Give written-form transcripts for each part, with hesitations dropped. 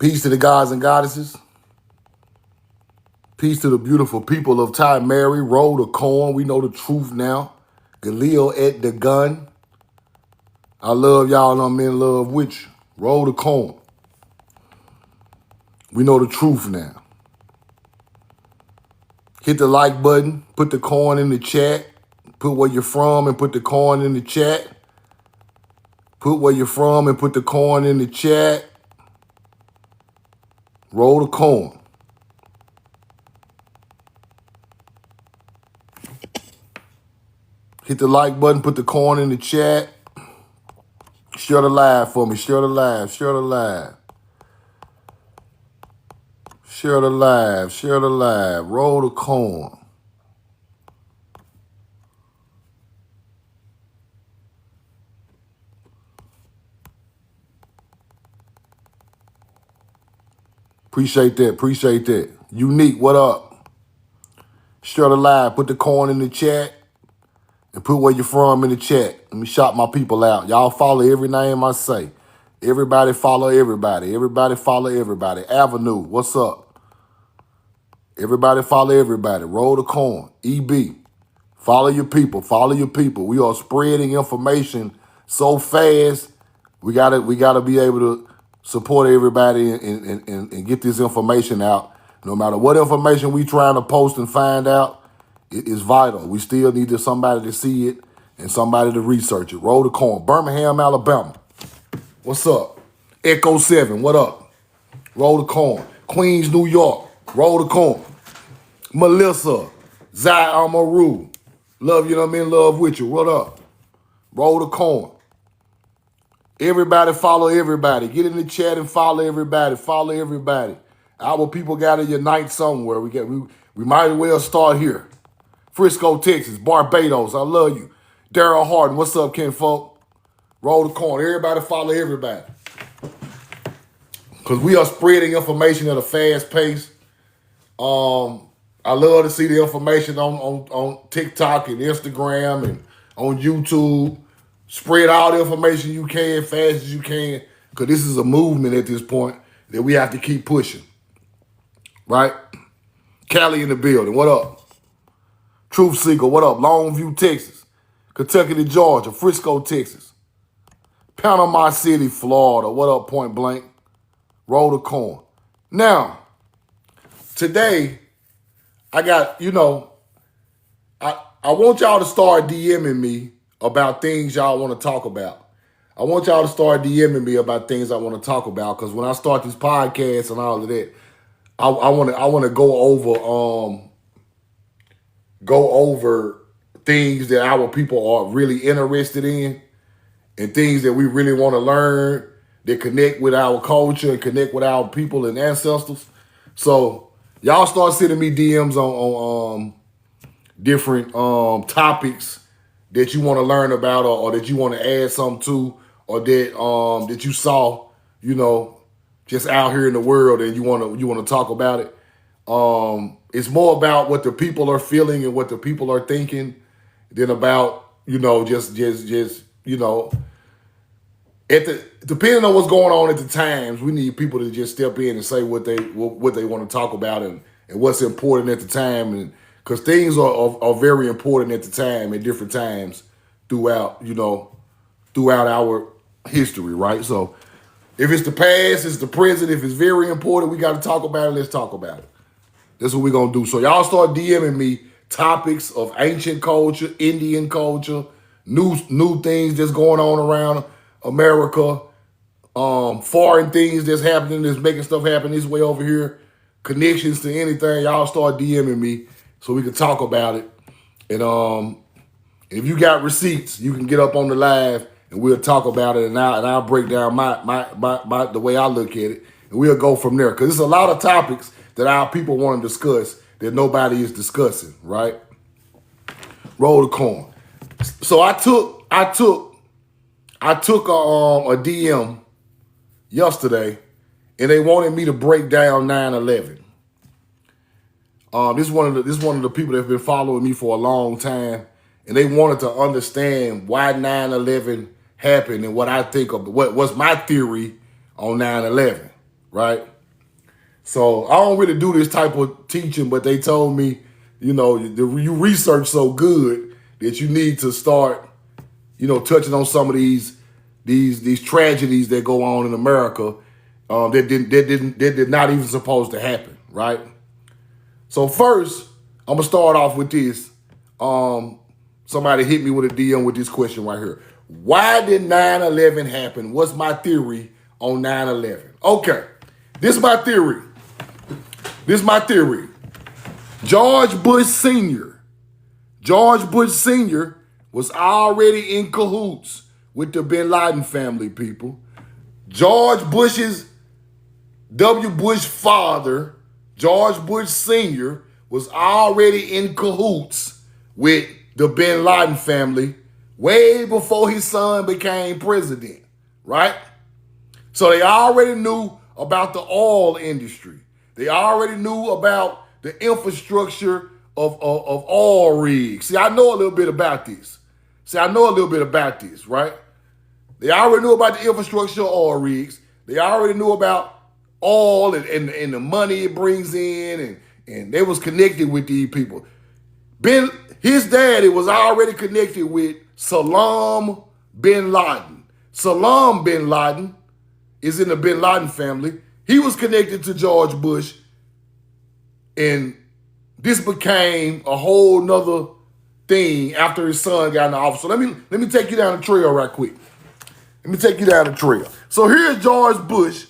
Peace to the gods and goddesses. Peace to the beautiful people of Ty Mary. Roll the corn. We know the truth now. Galil at the gun. I love y'all and I'm in love with you. Roll the corn. We know the truth now. Hit the like button. Put the corn in the chat. Put where you're from and put the corn in the chat. Put where you're from and put the corn in the chat. Roll the corn. Hit the like button, put the corn in the chat. Share the live for me. Share the live. Share the live. Share the live. Share the live. Roll the corn. Appreciate that. Appreciate that. Unique, what up? Share the live. Put the corn in the chat. And put where you're from in the chat. Let me shout my people out. Y'all follow every name I say. Everybody follow everybody. Everybody follow everybody. Avenue, what's up? Everybody follow everybody. Roll the corn. EB. Follow your people. Follow your people. We are spreading information so fast. We gotta be able to support everybody and get this information out. No matter what information we trying to post and find out, it is vital. We still need somebody to see it and somebody to research it. Roll the corn. Birmingham, Alabama. What's up? Echo 7, what up? Roll the corn. Queens, New York. Roll the corn. Melissa, Zai Amaru. Love you and I'm in love with you. What up? Roll the corn. Everybody follow everybody. Get in the chat and follow everybody. Follow everybody. Our people got to unite somewhere. We might as well start here. Frisco, Texas, Barbados, I love you. Daryl Harden, what's up, kinfolk? Roll the corn. Everybody follow everybody. Because we are spreading information at a fast pace. I love to see the information on TikTok and Instagram and on YouTube. Spread all the information you can, fast as you can, because this is a movement at this point that we have to keep pushing. Right? Cali in the building, what up? Truth Seeker, what up? Longview, Texas. Kentucky to Georgia. Frisco, Texas. Panama City, Florida. What up, Point Blank? Roll the corn. Now, today, I got, I want y'all to start DMing me about things y'all want to talk about. I want y'all to start DMing me about things I want to talk about, because when I start this podcast and all of that, I want to go over things that our people are really interested in and things that we really want to learn that connect with our culture and connect with our people and ancestors. So y'all start sending me DMs on different topics that you want to learn about or that you want to add something to, or that you saw, just out here in the world and you want to talk about it. It's more about what the people are feeling and what the people are thinking than about, just depending on what's going on at the times, we need people to just step in and say what they want to talk about and what's important at the time. And because things are very important at the time, at different times throughout our history, right? So if it's the past, it's the present. If it's very important, we got to talk about it. Let's talk about it. That's what we're going to do. So y'all start DMing me topics of ancient culture, Indian culture, new things that's going on around America, foreign things that's happening, that's making stuff happen this way over here, connections to anything. Y'all start DMing me so we can talk about it. And if you got receipts, you can get up on the live and we'll talk about it. And I'll break down my the way I look at it, and we'll go from there. Because there's a lot of topics that our people want to discuss that nobody is discussing, right? Roll the corn. So I took a DM yesterday, and they wanted me to break down 9/11. This is one of the people that have been following me for a long time, and they wanted to understand why 9/11 happened and what I think of what was my theory on 9/11, right? So I don't really do this type of teaching, but they told me, you research so good that you need to start, touching on some of these tragedies that go on in America that did not even supposed to happen, right? So first, I'm gonna start off with this. Somebody hit me with a DM with this question right here. Why did 9/11 happen? What's my theory on 9/11? Okay, this is my theory. George Bush Sr. was already in cahoots with the Bin Laden family, people. George Bush's W. Bush father, George Bush Sr., was already in cahoots with the Bin Laden family way before his son became president, right? So they already knew about the oil industry. They already knew about the infrastructure of oil rigs. See, I know a little bit about this. Right? They already knew about the infrastructure of oil rigs. They already knew about oil and the money it brings in, and they was connected with these people. His daddy was already connected with Salam bin Laden. Salam bin Laden is in the Bin Laden family. He was connected to George Bush, and this became a whole nother thing after his son got in the office. So let me take you down the trail right quick. So here's George Bush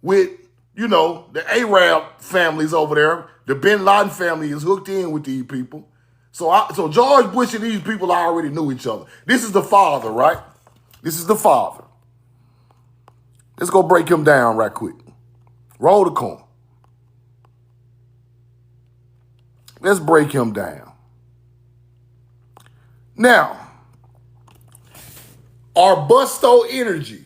with, the Arab families over there. The Bin Laden family is hooked in with these people. So George Bush and these people already knew each other. This is the father, right? This is the father. Let's go break him down right quick. Roll the corn. Let's break him down. Now, Arbusto Energy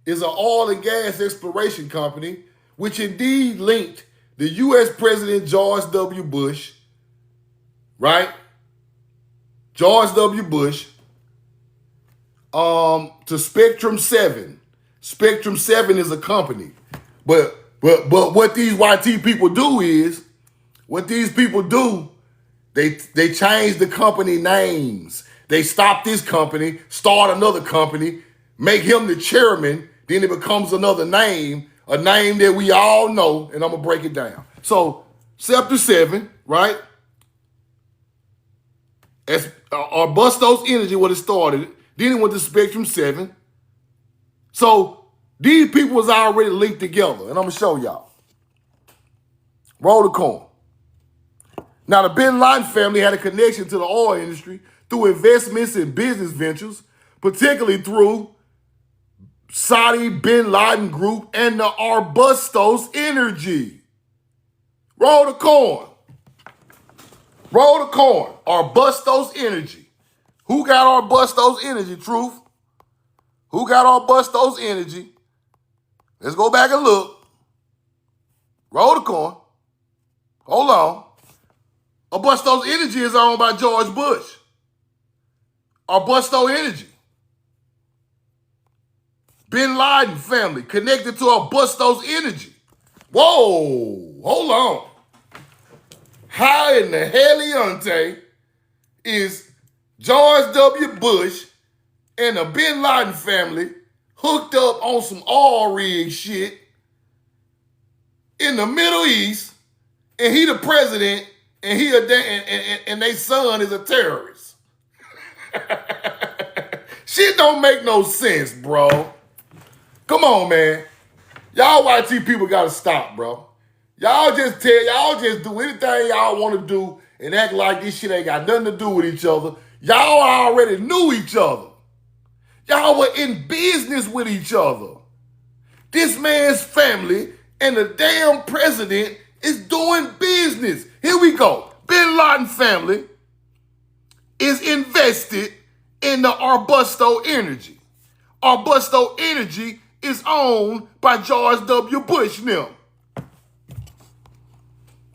is an oil and gas exploration company which indeed linked the U.S. President George W. Bush, right? George W. Bush, to Spectrum 7. Spectrum 7 is a company. But what these YT people do is, they change the company names. They stop this company, start another company, make him the chairman, then it becomes another name, a name that we all know, and I'm going to break it down. So, Scepter 7, right? As Arbustos Energy, what it started, then it went to Spectrum 7. So, these people was already linked together, and I'm going to show y'all. Roll the corn. Now, the Bin Laden family had a connection to the oil industry through investments in business ventures, particularly through Saudi Bin Laden Group and the Arbustos Energy. Roll the corn. Arbustos Energy. Who got Arbustos Energy, Truth? Who got Arbustos Energy? Let's go back and look. Roll the corn. Hold on. Arbustos Energy is owned by George Bush. Arbusto Energy. Bin Laden family connected to Arbustos Energy. Whoa, hold on. How in the heliante is George W. Bush and the Bin Laden family hooked up on some oil rig shit in the Middle East, and he the president, and and their son is a terrorist? Shit don't make no sense, bro. Come on, man. Y'all YT people gotta stop, bro. Y'all just do anything y'all want to do and act like this shit ain't got nothing to do with each other. Y'all already knew each other. Y'all were in business with each other. This man's family and the damn president is doing business. Here we go. Bin Laden family is invested in the Arbusto Energy. Arbusto Energy is owned by George W. Bush now.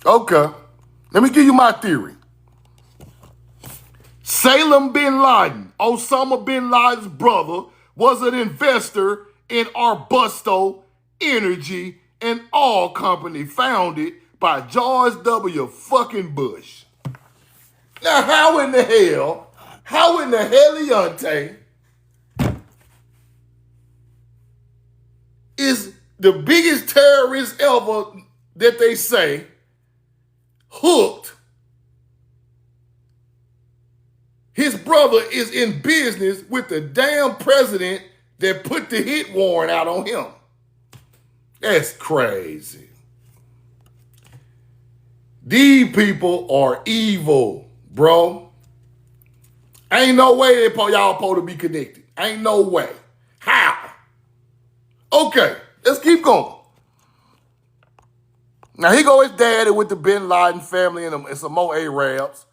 Okay, let me give you my theory. Salem bin Laden, Osama bin Laden's brother, was an investor in Arbusto Energy and Oil Company founded by George W. fucking Bush. Now, how in the heliante is the biggest terrorist ever that they say hooked? His brother is in business with the damn president that put the hit warrant out on him. That's crazy. These people are evil, bro. Ain't no way y'all supposed to be connected. Ain't no way. How? Okay, let's keep going. Now, here go his daddy with the Bin Laden family and some more Arabs.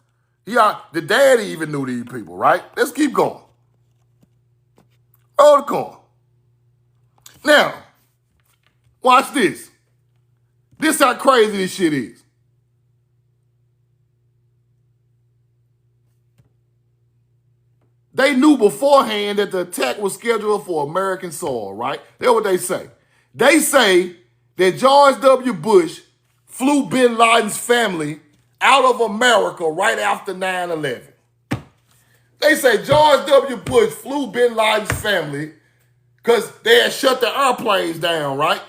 The daddy even knew these people, right? Let's keep going. Roll the corn. Now, watch this. This is how crazy this shit is. They knew beforehand that the attack was scheduled for American soil, right? That's what they say. They say that George W. Bush flew Bin Laden's family out of America right after 9/11. They say George W. Bush flew Bin Laden's family because they had shut the airplanes down, right?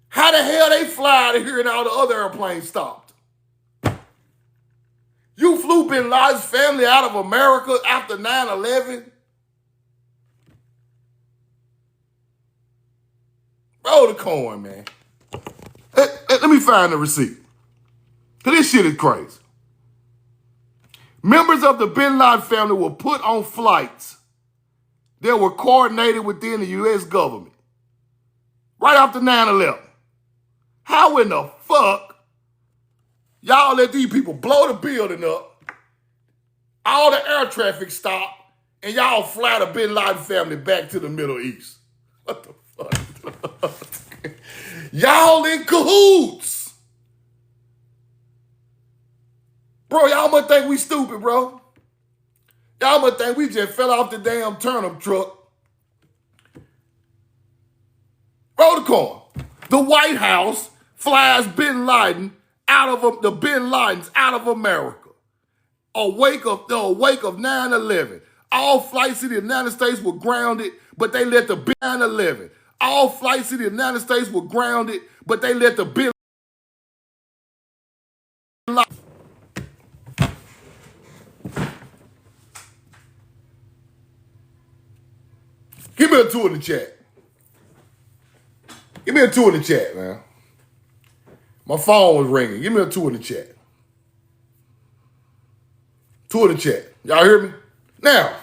How the hell they fly out of here and all the other airplanes stopped? You flew Bin Laden's family out of America after 9/11? Roll the coin, man. Let me find the receipt. Because this shit is crazy. Members of the Bin Laden family were put on flights that were coordinated within the U.S. government right after 9/11. How in the fuck y'all let these people blow the building up, all the air traffic stop, and y'all fly the Bin Laden family back to the Middle East? What the fuck? Y'all in cahoots. Bro, y'all must think we stupid, bro. Y'all must think we just fell off the damn turnip truck. Roll the coin. The White House flies Bin Laden the Bin Ladens out of America. Awake of 9/11. All flights to the United States were grounded, but they let the 9/11. All flights to the United States were grounded, but they let the Bin Laden. Give me a 2 in the chat. Give me a 2 in the chat, man. My phone was ringing. Give me a 2 in the chat. 2 in the chat. Y'all hear me? Now,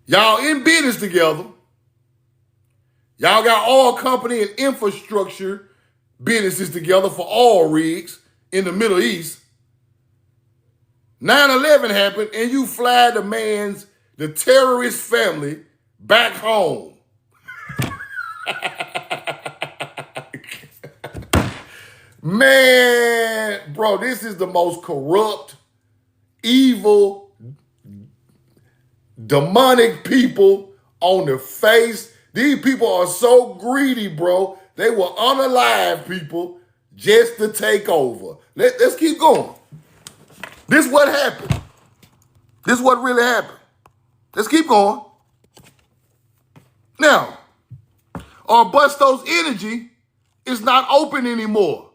y'all in business together. Y'all got oil company and infrastructure businesses together for oil rigs in the Middle East. 9/11 happened and you fly the terrorist family back home. Man, bro, this is the most corrupt, evil, demonic people on the face. These people are so greedy, bro. They will unalive people just to take over. Let's keep going. This is what happened. This is what really happened. Let's keep going. Now, Bustos Energy is not open anymore.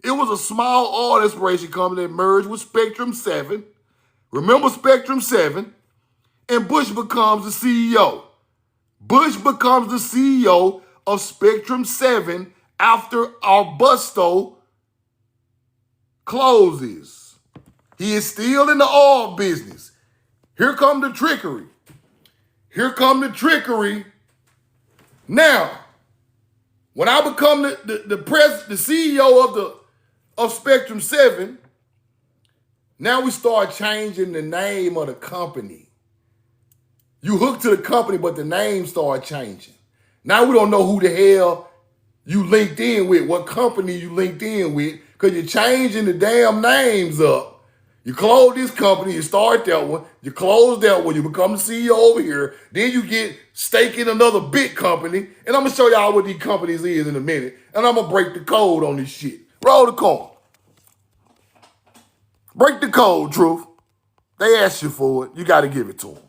It was a small oil exploration company that merged with Spectrum 7. Remember Spectrum 7? And Bush becomes the CEO. Bush becomes the CEO of Spectrum 7 after Arbusto closes. He is still in the oil business. Here come the trickery. Here come the trickery. Now, when I become the CEO of Spectrum 7, now we start changing the name of the company. You hook to the company, but the name start changing. Now we don't know who the hell you linked in with, what company you linked in with, because you're changing the damn names up. You close this company, you start that one, you close that one, you become the CEO over here, then you get stake in another big company, and I'm gonna show y'all what these companies is in a minute, and I'm gonna break the code on this shit. Roll the coin. Break the code, Truth. They asked you for it, you gotta give it to them.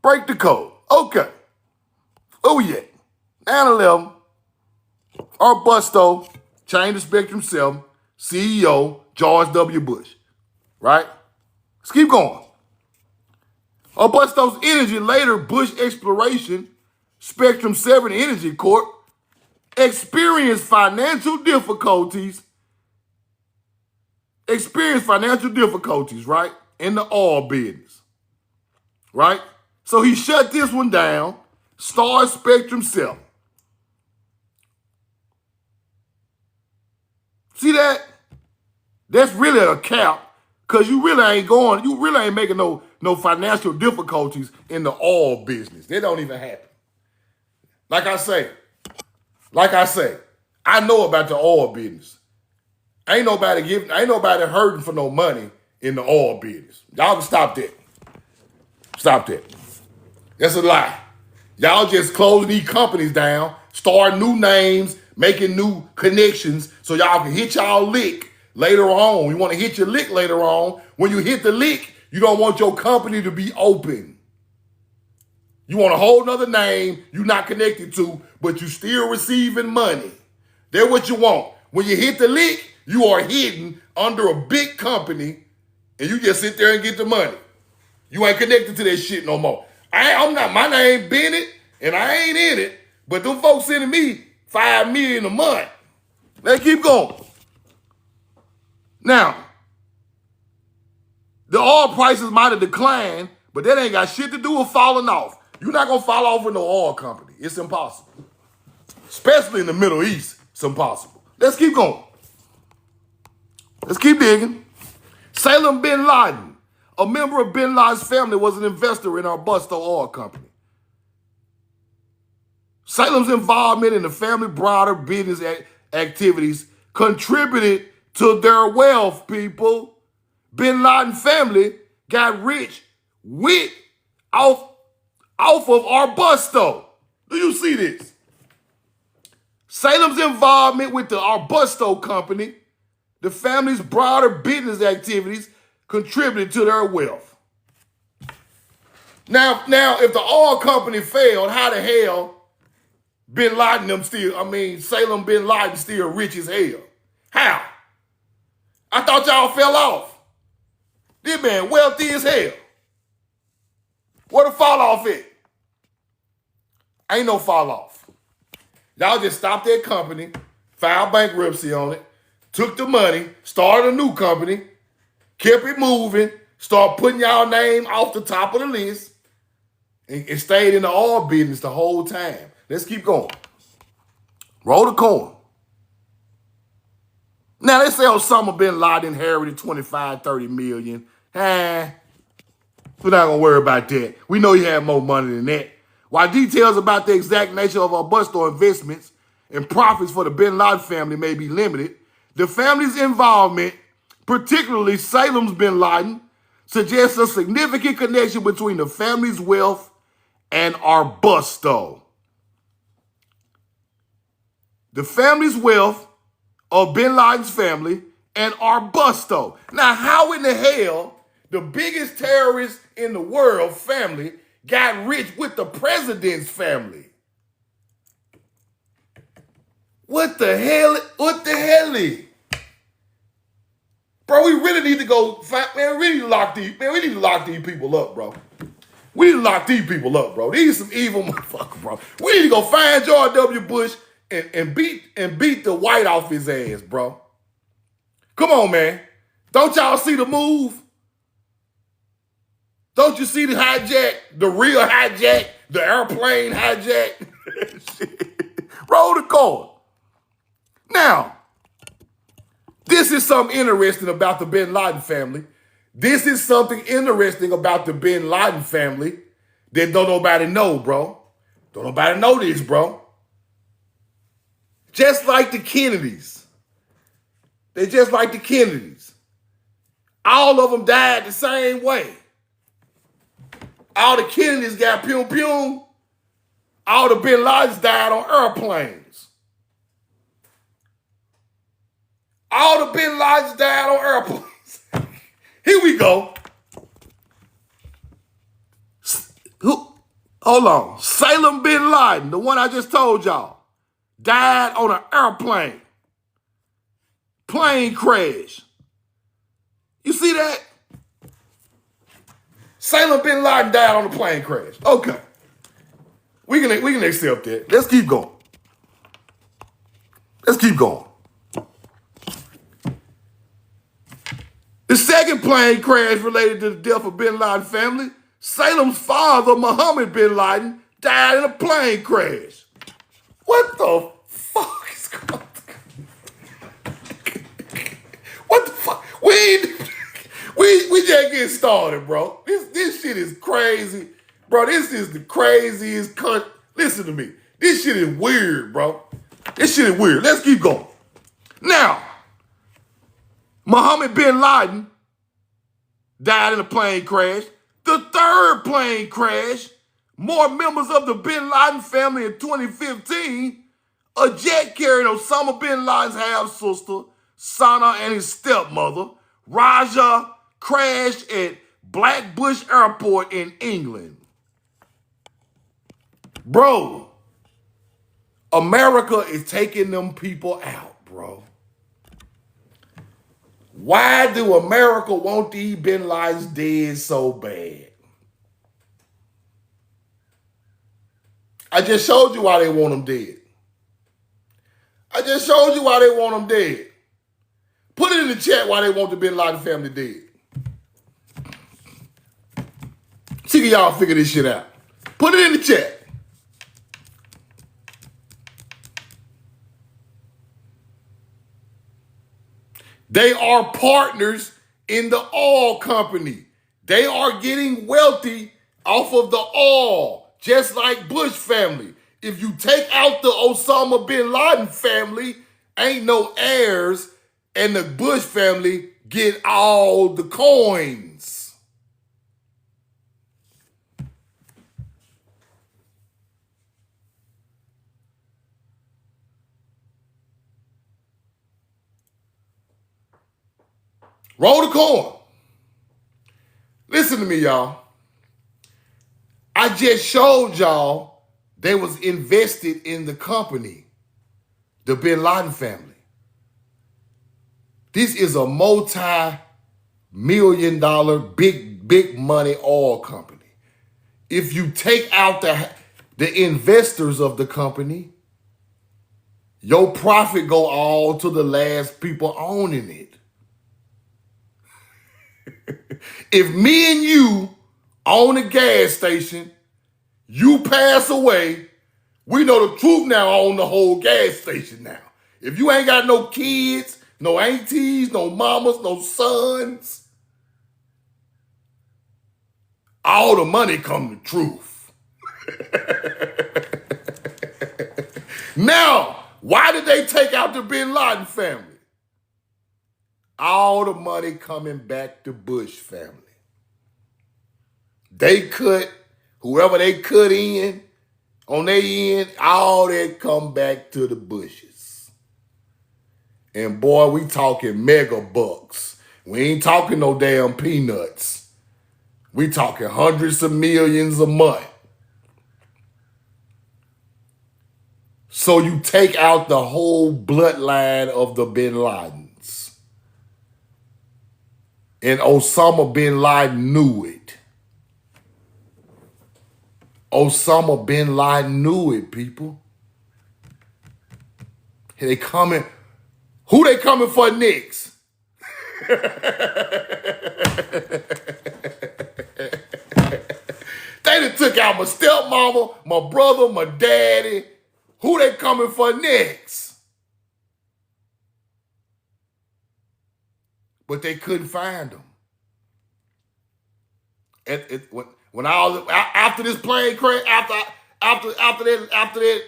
Break the code. Okay. Oh yeah. 9/11, Arbusto, Chain to Spectrum 7, CEO, George W. Bush. Right? Let's keep going. Arbusto's Energy, later Bush Exploration, Spectrum 7 Energy Corp, experienced financial difficulties, right, in the oil business, right? So he shut this one down, started Spectrum 7. See that? That's really a cap, because you really ain't making no financial difficulties in the oil business. They don't even happen. Like I say, I know about the oil business. Ain't nobody hurting for no money in the oil business. Y'all can stop that. Stop that. That's a lie. Y'all just closing these companies down, starting new names, making new connections so y'all can hit y'all lick later on. You want to hit your lick later on. When you hit the lick, you don't want your company to be open. You want a whole nother name you're not connected to, but you still receiving money. That's what you want. When you hit the lick, you are hidden under a big company and you just sit there and get the money. You ain't connected to that shit no more. I'm not, my name Bennett and I ain't in it, but them folks sending me $5 million a month. Let's keep going. Now, the oil prices might have declined, but that ain't got shit to do with falling off. You're not gonna fall off with no oil company. It's impossible. Especially in the Middle East, it's impossible. Let's keep going. Let's keep digging. Salem bin Laden, a member of bin Laden's family, was an investor in Arbusto Oil Company. Salem's involvement in the family broader business activities contributed to their wealth, people. Bin Laden family got rich off of Arbusto. Do you see this? Salem's involvement with the Arbusto company, the family's broader business activities, contributed to their wealth. Now, if the oil company failed, how the hell Salem bin Laden still rich as hell? How? I thought y'all fell off. This man wealthy as hell. Where the fall off at? Ain't no fall off. Y'all just stopped that company, filed bankruptcy on it, took the money, started a new company, kept it moving, started putting y'all name off the top of the list, and stayed in the oil business the whole time. Let's keep going. Roll the coin. Now, they say Osama bin Laden inherited 25, 30 million. We're not going to worry about that. We know he had more money than that. While details about the exact nature of Arbusto investments and profits for the bin Laden family may be limited, the family's involvement, particularly Salem's bin Laden, suggests a significant connection between the family's wealth and Arbusto. The family's wealth of bin Laden's family and Arbusto. Now, how in the hell the biggest terrorist in the world family got rich with the president's family? What the hell? Bro, we really need to go, man, we need to lock these people up, bro. We need to lock these people up, bro. These are some evil motherfuckers, bro. We need to go find George W. Bush and beat the white off his ass, bro. Come on, man. Don't y'all see the move? Don't you see the hijack, the real hijack, the airplane hijack? Roll the coin. Now, this is something interesting about the bin Laden family. This is something interesting about the bin Laden family that don't nobody know, bro. Don't nobody know this, bro. Just like the Kennedys. They're just like the Kennedys. All of them died the same way. All the Kennedys got pew pew. All the Bin Ladens died on airplanes. All the Bin Ladens died on airplanes. Here we go. Hold on. Salem Bin Laden, the one I just told y'all, died on an airplane. Plane crash. You see that? Salem Bin Laden died on a plane crash. Okay. We can accept that. Let's keep going. Let's keep going. The second plane crash related to the death of Bin Laden family. Salem's father, Mohammed Bin Laden, died in a plane crash. What the fuck is going on? What the fuck? We just getting started, bro. This shit is crazy. Bro, this is the craziest Listen to me. This shit is weird, bro. This shit is weird. Let's keep going. Now, Mohammed Bin Laden died in a plane crash. The third plane crash, more members of the Bin Laden family in 2015, a jet carrying Osama Bin Laden's half-sister, Sana, and his stepmother, Raja, crashed at Blackbush Airport in England. Bro, America is taking them people out, bro. Why do America want these Bin Ladens dead so bad? I just showed you why they want them dead. I just showed you why they want them dead. Put it in the chat why they want the Bin Laden family dead. See if y'all figure this shit out. Put it in the chat. They are partners in the oil company. They are getting wealthy off of the oil, just like Bush family. If you take out the Osama Bin Laden family, ain't no heirs, and the Bush family get all the coins. Roll the coin. Listen to me, y'all. I just showed y'all they was invested in the company, the Bin Laden family. This is a multi-million-dollar, big money oil company. If you take out the investors of the company, your profit go all to the last people owning it. If me and you own a gas station, you pass away, we know the truth now on the whole gas station now. If you ain't got no kids, no aunties, no mamas, no sons, all the money come to truth. Now, why did they take out the Bin Laden family? All the money coming back to Bush family. They cut, whoever they cut in, on their end, all that come back to the Bushes. And boy, we talking mega bucks. We ain't talking no damn peanuts. We talking hundreds of millions a month. So you take out the whole bloodline of the Bin Ladens. And Osama Bin Laden knew it. Osama Bin Laden knew it, people. They coming. Who they coming for next? They done took out my stepmama, my brother, my daddy. Who they coming for next? But they couldn't find them. When after this plane crash, after that,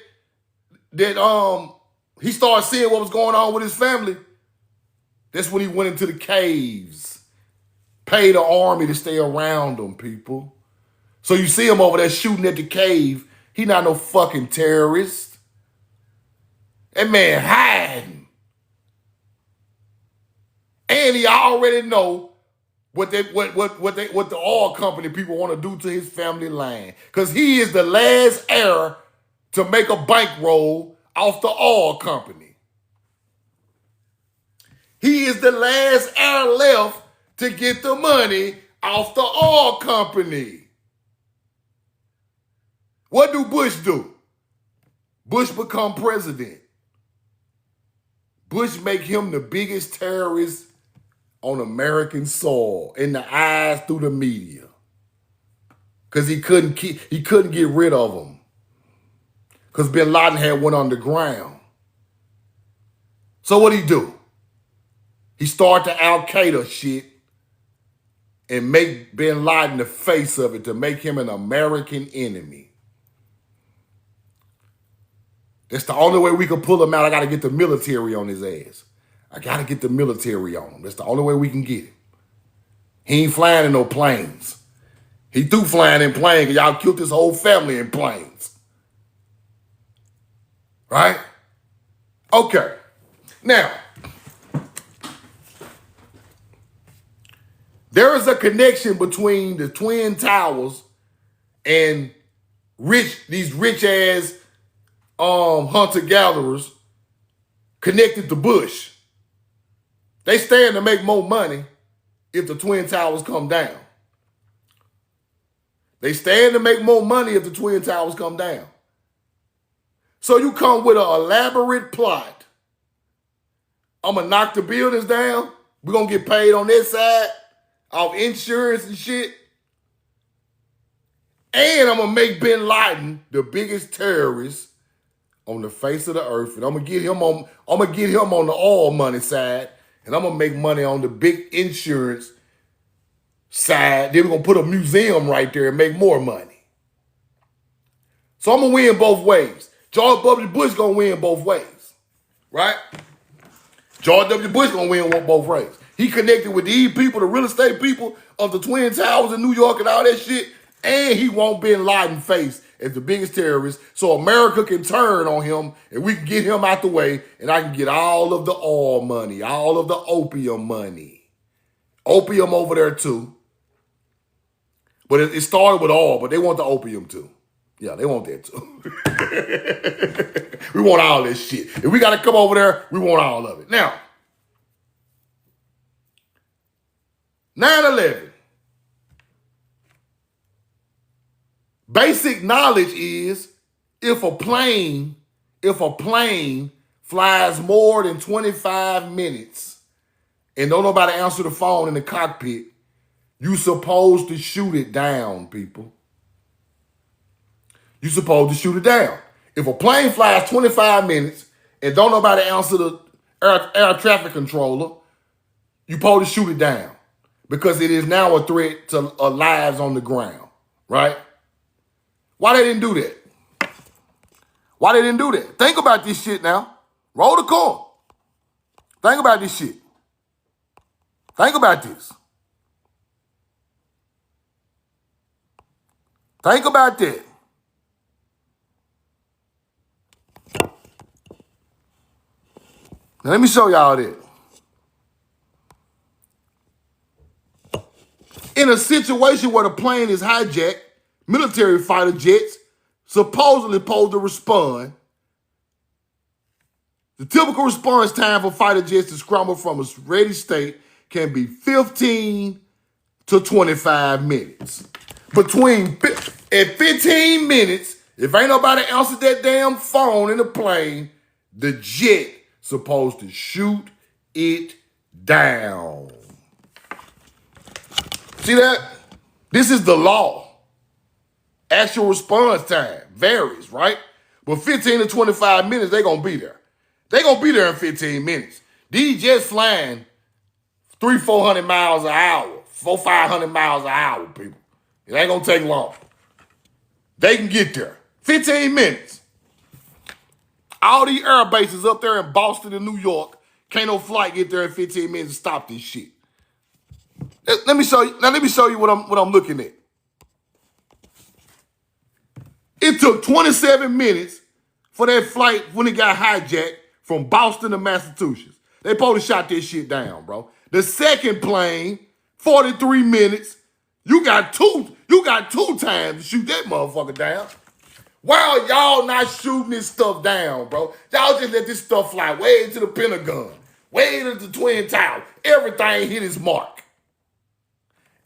he started seeing what was going on with his family. That's when he went into the caves pay the army to stay around them, people. So you see him over there shooting at the cave. He not no fucking terrorist. That man hiding. And he already know what the oil company people want to do to his family land. Because he is the last heir to make a bankroll off the oil company. He is the last heir left to get the money off the oil company. What do Bush do? Bush become president. Bush make him the biggest terrorist on American soil in the eyes through the media. Because he couldn't get rid of him. Because bin Laden had went underground. So what'd he do? He started the Al-Qaeda shit and make bin Laden the face of it to make him an American enemy. That's the only way we can pull him out. I got to get the military on his ass. I got to get the military on him. That's the only way we can get him. He ain't flying in no planes. He through flying in planes because y'all killed his whole family in planes. Right? Okay. Now, there is a connection between the Twin Towers and these rich ass hunter-gatherers connected to Bush. They stand to make more money if the Twin Towers come down. They stand to make more money if the Twin Towers come down. So you come with an elaborate plot. I'm going to knock the buildings down. We're going to get paid on this side off insurance and shit. And I'm going to make bin Laden the biggest terrorist on the face of the earth. And I'm going to get him on the oil money side. And I'm going to make money on the big insurance side. Then we're going to put a museum right there and make more money. So I'm going to win both ways. George W. Bush going to win both ways. Right? George W. Bush going to win both ways. He connected with these people, the real estate people of the Twin Towers in New York and all that shit. And he won't bin Laden face as the biggest terrorist. So America can turn on him and we can get him out the way and I can get all of the oil money, all of the opium money. Opium over there too. But it started with oil, but they want the opium too. Yeah, they want that too. We want all this shit. If we got to come over there, we want all of it. Now, 9/11. Basic knowledge is if a plane flies more than 25 minutes and don't nobody answer the phone in the cockpit, you supposed to shoot it down, people. You supposed to shoot it down. If a plane flies 25 minutes and don't nobody answer the air traffic controller, you supposed to shoot it down because it is now a threat to lives on the ground, right? Why they didn't do that? Why they didn't do that? Think about this shit now. Roll the coin. Think about this shit. Think about this. Think about that. Now let me show y'all this. In a situation where the plane is hijacked, military fighter jets supposedly supposed to respond. The typical response time for fighter jets to scramble from a ready state can be 15 to 25 minutes. At 15 minutes, if ain't nobody answered that damn phone in the plane, the jet supposed to shoot it down. See that? This is the law. Actual response time varies, right? But 15 to 25 minutes, they're going to be there. They're going to be there in 15 minutes. These jets flying 300-400 miles an hour, 400-500 miles an hour, people. It ain't going to take long. They can get there. 15 minutes. All these air bases up there in Boston and New York, can't no flight get there in 15 minutes to stop this shit. Let me show you. Now let me show you what I'm looking at. It took 27 minutes for that flight when it got hijacked from Boston to Massachusetts. They probably shot that shit down, bro. The second plane, 43 minutes. You got two times to shoot that motherfucker down. Why are y'all not shooting this stuff down, bro? Y'all just let this stuff fly way into the Pentagon, way into the Twin Towers. Everything hit its mark.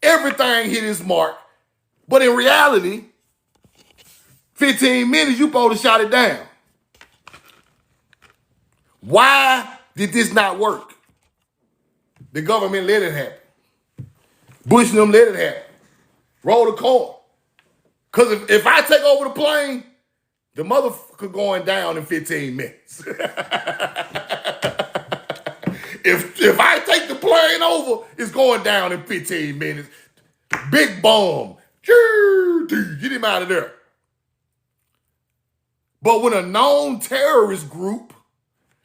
Everything hit its mark. But in reality, 15 minutes, you supposed to shot it down. Why did this not work? The government let it happen. Bush and them let it happen. Roll the coin. Because if I take over the plane, the motherfucker going down in 15 minutes. If I take the plane over, it's going down in 15 minutes. Big bomb. Get him out of there. But when a known terrorist group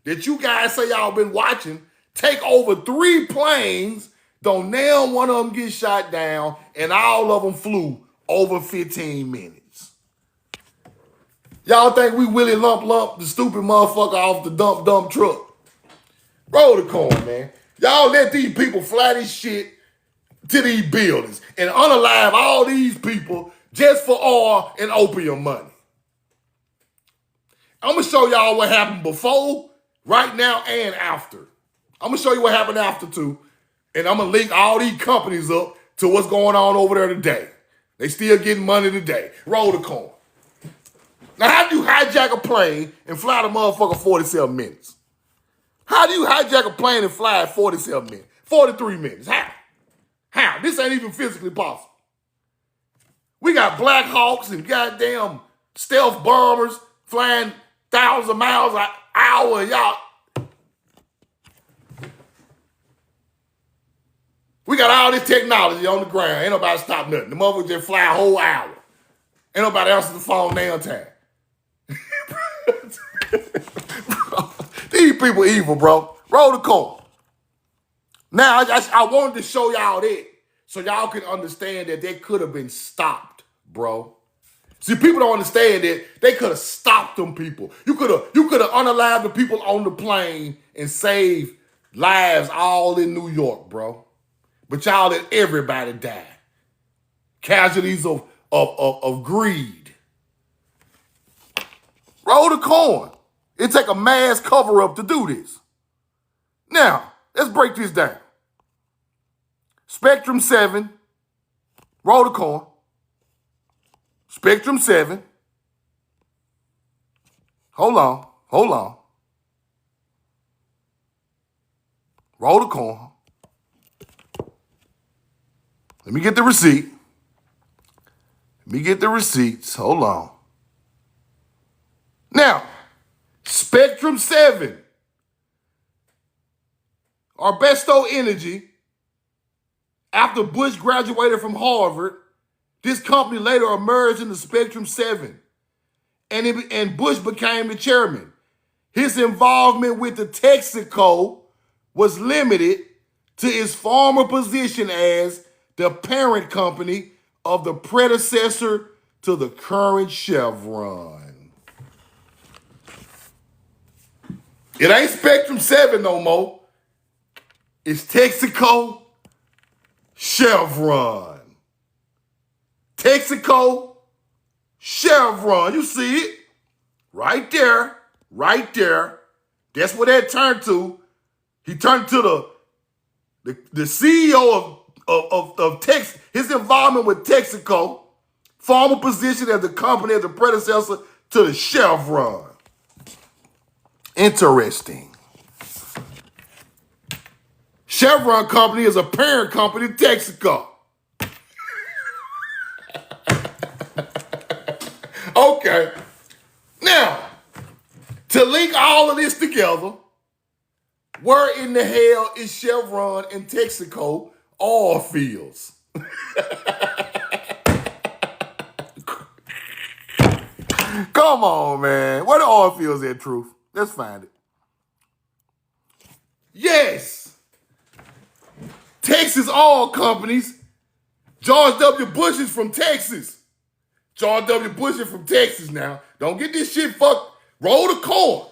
that you guys say y'all been watching take over 3 planes, don't nail one of them get shot down, and all of them flew over 15 minutes. Y'all think we Willie Lump the stupid motherfucker off the dump truck? Roll the coin, man. Y'all let these people fly this shit to these buildings and unalive all these people just for oil and opium money. I'm going to show y'all what happened before, right now, and after. I'm going to show you what happened after, too. And I'm going to link all these companies up to what's going on over there today. They still getting money today. Roll the coin. Now, how do you hijack a plane and fly the motherfucker 47 minutes? How do you hijack a plane and fly at 47 minutes? 43 minutes. How? This ain't even physically possible. We got Black Hawks and goddamn stealth bombers flying thousands of miles an hour, y'all. We got all this technology on the ground. Ain't nobody stop nothing. The motherfuckers just fly a whole hour. Ain't nobody answer the phone damn time. These people evil, bro. Roll the coin. Now, I wanted to show y'all that so y'all can understand that they could have been stopped, bro. See, people don't understand that they could have stopped them people. You could have unalived the people on the plane and saved lives all in New York, bro. But y'all let everybody die. Casualties of greed. Roll the coin. It take a mass cover-up to do this. Now, let's break this down. Spectrum 7. Roll the coin. Spectrum 7. Hold on. Roll the coin. Let me get the receipt. Let me get the receipts. Hold on. Now, Spectrum 7, Arbesto Energy, after Bush graduated from Harvard, this company later emerged into Spectrum 7, and Bush became the chairman. His involvement with the Texaco was limited to his former position as the parent company of the predecessor to the current Chevron. It ain't Spectrum 7 no more. It's Texaco, Chevron. Texaco, Chevron. You see it? Right there. That's what that turned to. He turned to the CEO of Tex, his involvement with Texaco, former position as the company as the predecessor to the Chevron. Interesting. Chevron Company is a parent company to Texaco. Okay. Now, to link all of this together, where in the hell is Chevron and Texaco oil fields? Come on, man. Where the oil fields at, Truth? Let's find it. Yes. Texas oil companies. George W. Bush is from Texas. George W. Bush is from Texas now. Don't get this shit fucked. Roll the corn.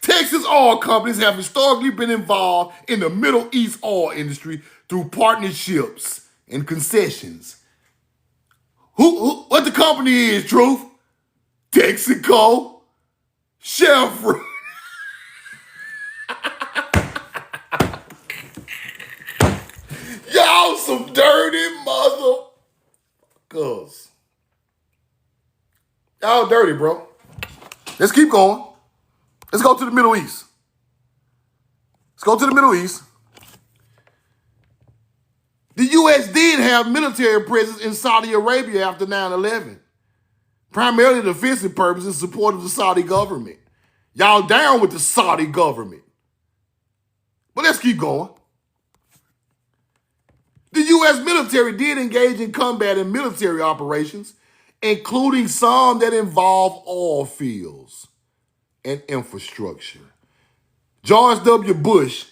Texas oil companies have historically been involved in the Middle East oil industry through partnerships and concessions. What the company is, Truth? Texaco, Chevron. Y'all some dirty motherfuckers. Y'all dirty, bro. Let's keep going. Let's go to the Middle East. Let's go to the Middle East. The U.S. did have military presence in Saudi Arabia after 9/11, primarily defensive purposes in support of the Saudi government. Y'all down with the Saudi government. But let's keep going. The U.S. military did engage in combat and military operations, including some that involve oil fields and infrastructure. George W. Bush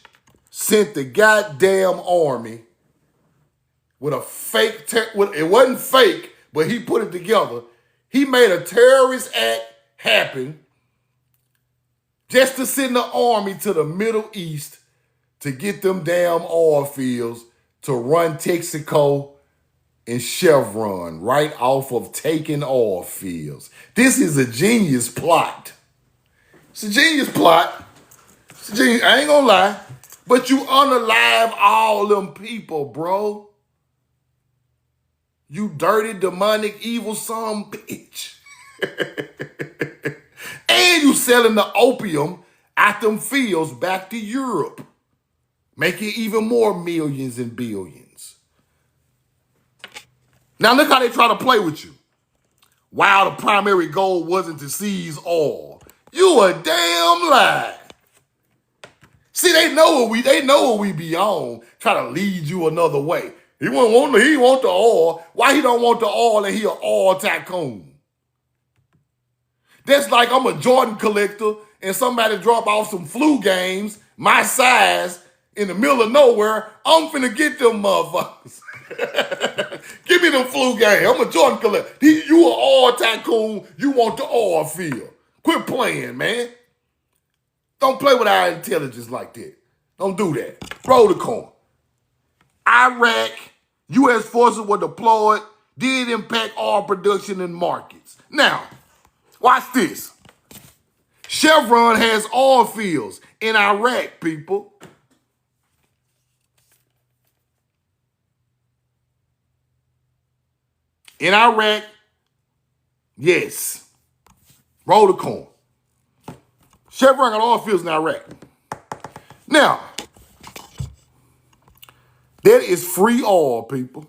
sent the goddamn army with a fake, it wasn't fake, but he put it together. He made a terrorist act happen just to send the army to the Middle East to get them damn oil fields to run Texaco and Chevron right off of taking oil fields. This is a genius plot. It's a genius plot. It's a genius, I ain't gonna lie. But you unalive all them people, bro. You dirty, demonic, evil son bitch. And you selling the opium out them fields back to Europe, making even more millions and billions. Now look how they try to play with you. While the primary goal wasn't to seize oil. You a damn lie. See, they know what we be on, try to lead you another way. He want the oil. Why he don't want the oil and he an oil tycoon? That's like I'm a Jordan collector and somebody drop off some flu games, my size, in the middle of nowhere. I'm finna get them motherfuckers. Give me them flu games. I'm a Jordan collector. You an oil tycoon. You want the oil field. Quit playing, man. Don't play with our intelligence like that. Don't do that. Roll the corn. Iraq, U.S. forces were deployed, did impact oil production and markets. Now, watch this. Chevron has oil fields in Iraq, people. In Iraq, yes. Roll the corn. Chevron got oil fields in Iraq. Now, that is free oil, people.